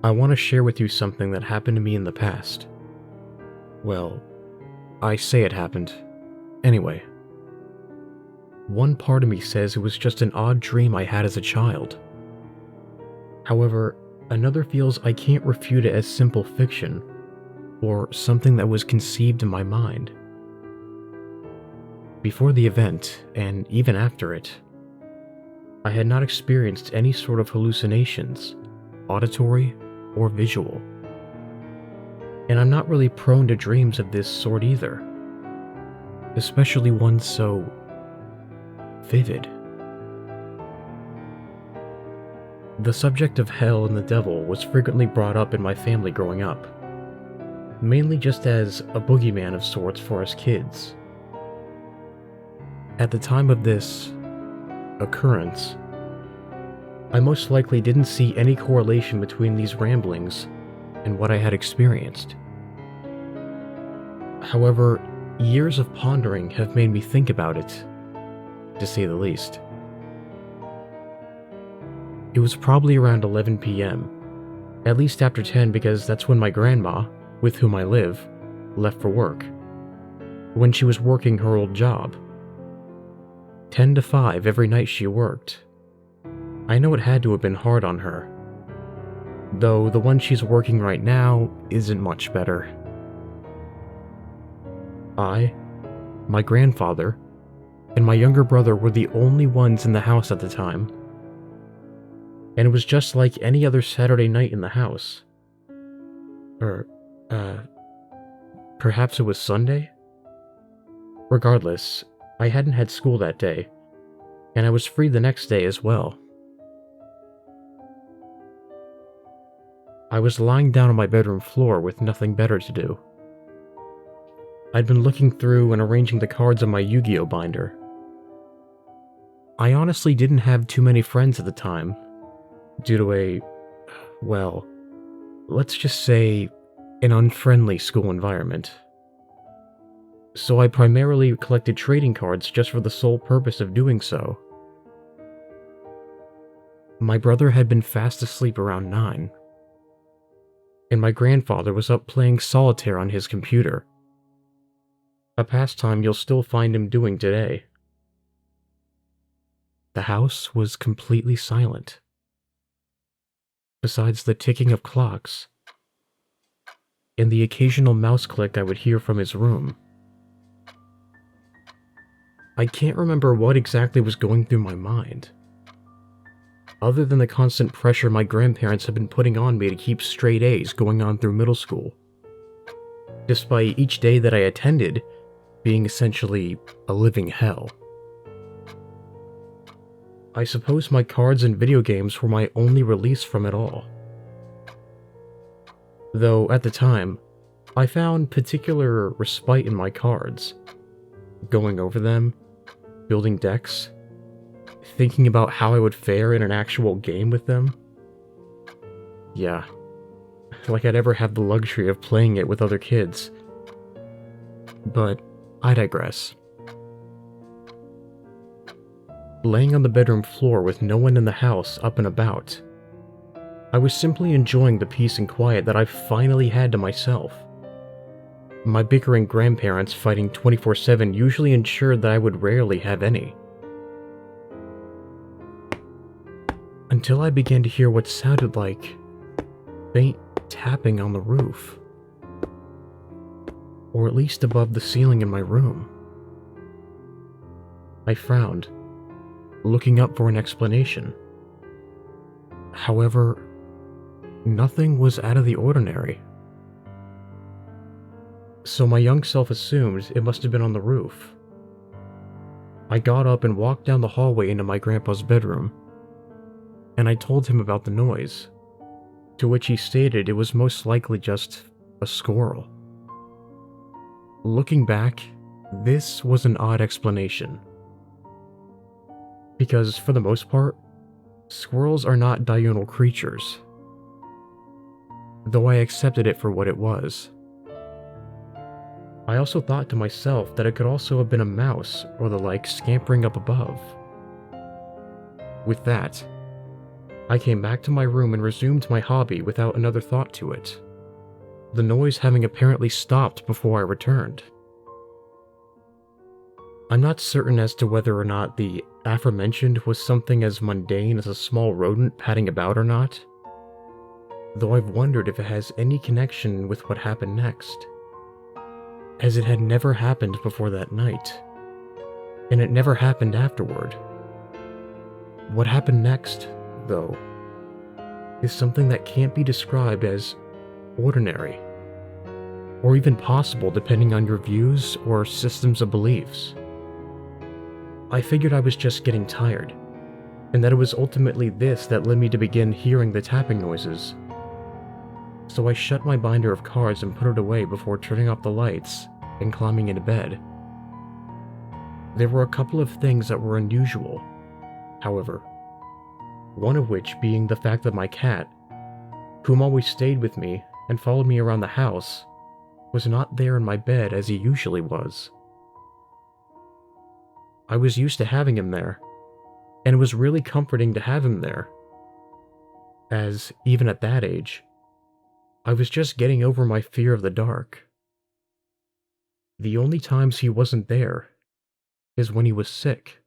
I want to share with you something that happened to me in the past. Well, I say it happened. Anyway, one part of me says it was just an odd dream I had as a child. However, another feels I can't refute it as simple fiction, or something that was conceived in my mind. Before the event, and even after it, I had not experienced any sort of hallucinations, auditory or visual. And I'm not really prone to dreams of this sort either, especially ones so vivid. The subject of hell and the devil was frequently brought up in my family growing up, mainly just as a boogeyman of sorts for us kids. At the time of this occurrence, I most likely didn't see any correlation between these ramblings and what I had experienced. However, years of pondering have made me think about it, to say the least. It was probably around 11 p.m., at least after 10 because that's when my grandma, with whom I live, left for work, when she was working her old job. 10 to 5 every night she worked. I know it had to have been hard on her, though the one she's working right now isn't much better. I, my grandfather, and my younger brother were the only ones in the house at the time, and it was just like any other Saturday night in the house. Perhaps it was Sunday? Regardless, I hadn't had school that day, and I was free the next day as well. I was lying down on my bedroom floor with nothing better to do. I'd been looking through and arranging the cards on my Yu-Gi-Oh binder. I honestly didn't have too many friends at the time, due to let's just say, an unfriendly school environment. So I primarily collected trading cards just for the sole purpose of doing so. My brother had been fast asleep around 9, and my grandfather was up playing solitaire on his computer, a pastime you'll still find him doing today. The house was completely silent, besides the ticking of clocks and the occasional mouse click I would hear from his room. I can't remember what exactly was going through my mind, other than the constant pressure my grandparents had been putting on me to keep straight A's going on through middle school, despite each day that I attended being essentially a living hell. I suppose my cards and video games were my only release from it all. Though at the time, I found particular respite in my cards, going over them, building decks, thinking about how I would fare in an actual game with them. Yeah, like I'd ever have the luxury of playing it with other kids. But I digress. Laying on the bedroom floor with no one in the house up and about, I was simply enjoying the peace and quiet that I finally had to myself. My bickering grandparents fighting 24/7 usually ensured that I would rarely have any. Until I began to hear what sounded like faint tapping on the roof, or at least above the ceiling in my room. I frowned, looking up for an explanation. However, nothing was out of the ordinary. So my young self assumed it must have been on the roof. I got up and walked down the hallway into my grandpa's bedroom, and I told him about the noise, to which he stated it was most likely just a squirrel. Looking back, this was an odd explanation, because for the most part, squirrels are not diurnal creatures, though I accepted it for what it was. I also thought to myself that it could also have been a mouse or the like scampering up above. With that, I came back to my room and resumed my hobby without another thought to it, the noise having apparently stopped before I returned. I'm not certain as to whether or not the aforementioned was something as mundane as a small rodent padding about or not, though I've wondered if it has any connection with what happened next, as it had never happened before that night, and it never happened afterward. What happened next, though, is something that can't be described as ordinary, or even possible depending on your views or systems of beliefs. I figured I was just getting tired, and that it was ultimately this that led me to begin hearing the tapping noises. So I shut my binder of cards and put it away before turning off the lights and climbing into bed. There were a couple of things that were unusual, however, one of which being the fact that my cat, whom always stayed with me and followed me around the house, was not there in my bed as he usually was. I was used to having him there, and it was really comforting to have him there, as, even at that age, I was just getting over my fear of the dark. The only times he wasn't there is when he was sick,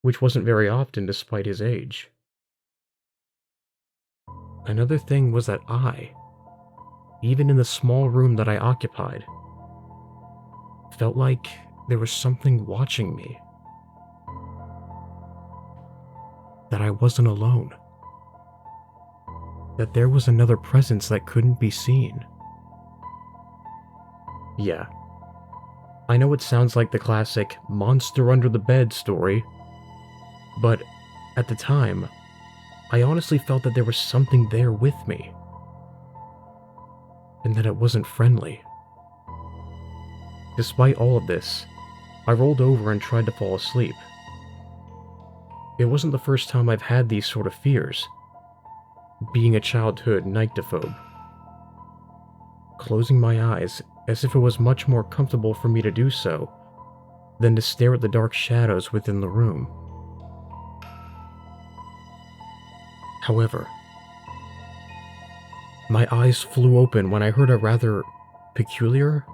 which wasn't very often despite his age. Another thing was that I, even in the small room that I occupied, felt like there was something watching me. That I wasn't alone. That there was another presence that couldn't be seen. Yeah, I know it sounds like the classic monster under the bed story, but at the time, I honestly felt that there was something there with me, and that it wasn't friendly. Despite all of this, I rolled over and tried to fall asleep. It wasn't the first time I've had these sort of fears, being a childhood nyctophobe. Closing my eyes as if it was much more comfortable for me to do so than to stare at the dark shadows within the room. However, my eyes flew open when I heard a rather peculiar,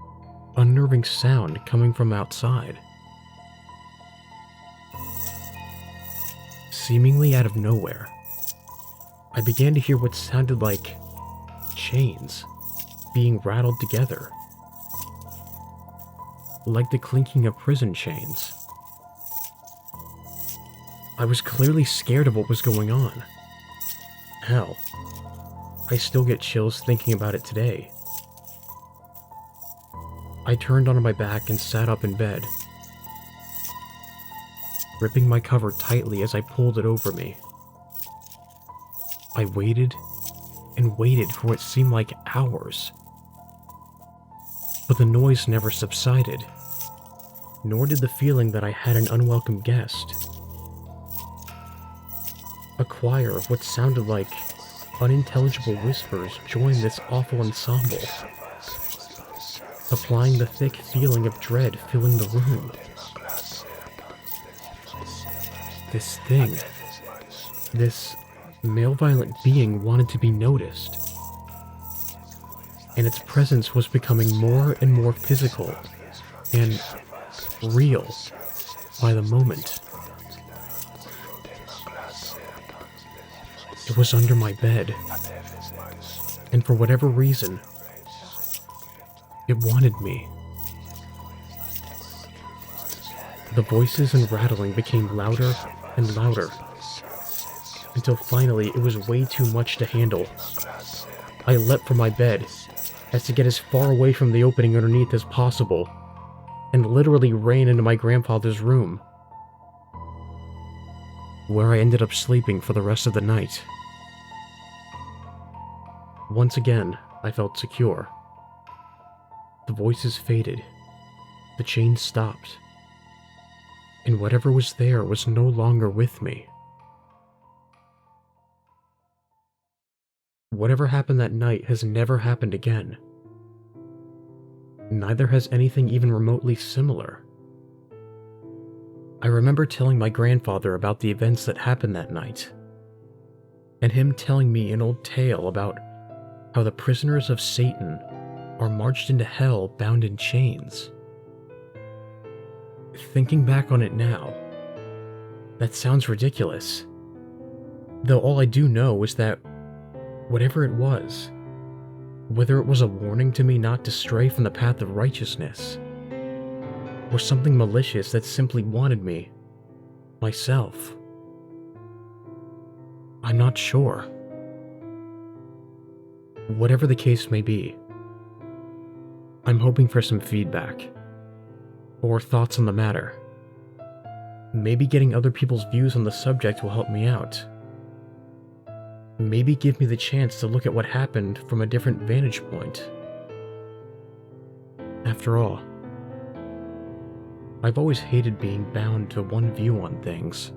unnerving sound coming from outside. Seemingly out of nowhere, I began to hear what sounded like chains being rattled together, like the clinking of prison chains. I was clearly scared of what was going on. Hell, I still get chills thinking about it today. I turned onto my back and sat up in bed, gripping my cover tightly as I pulled it over me. I waited and waited for what seemed like hours, but the noise never subsided, nor did the feeling that I had an unwelcome guest. A choir of what sounded like unintelligible whispers joined this awful ensemble, applying the thick feeling of dread filling the room. This thing, this malevolent being wanted to be noticed, and its presence was becoming more and more physical and real by the moment. It was under my bed, and for whatever reason, it wanted me. The voices and rattling became louder and louder, until finally it was way too much to handle. I leapt from my bed, as to get as far away from the opening underneath as possible, and literally ran into my grandfather's room, where I ended up sleeping for the rest of the night. Once again, I felt secure. The voices faded, the chains stopped, and whatever was there was no longer with me. Whatever happened that night has never happened again. Neither has anything even remotely similar. I remember telling my grandfather about the events that happened that night, and him telling me an old tale about how the prisoners of Satan are marched into hell bound in chains. Thinking back on it now, that sounds ridiculous. Though all I do know is that whatever it was, whether it was a warning to me not to stray from the path of righteousness, or something malicious that simply wanted me, myself, I'm not sure. Whatever the case may be, I'm hoping for some feedback, or thoughts on the matter. Maybe getting other people's views on the subject will help me out. Maybe give me the chance to look at what happened from a different vantage point. After all, I've always hated being bound to one view on things.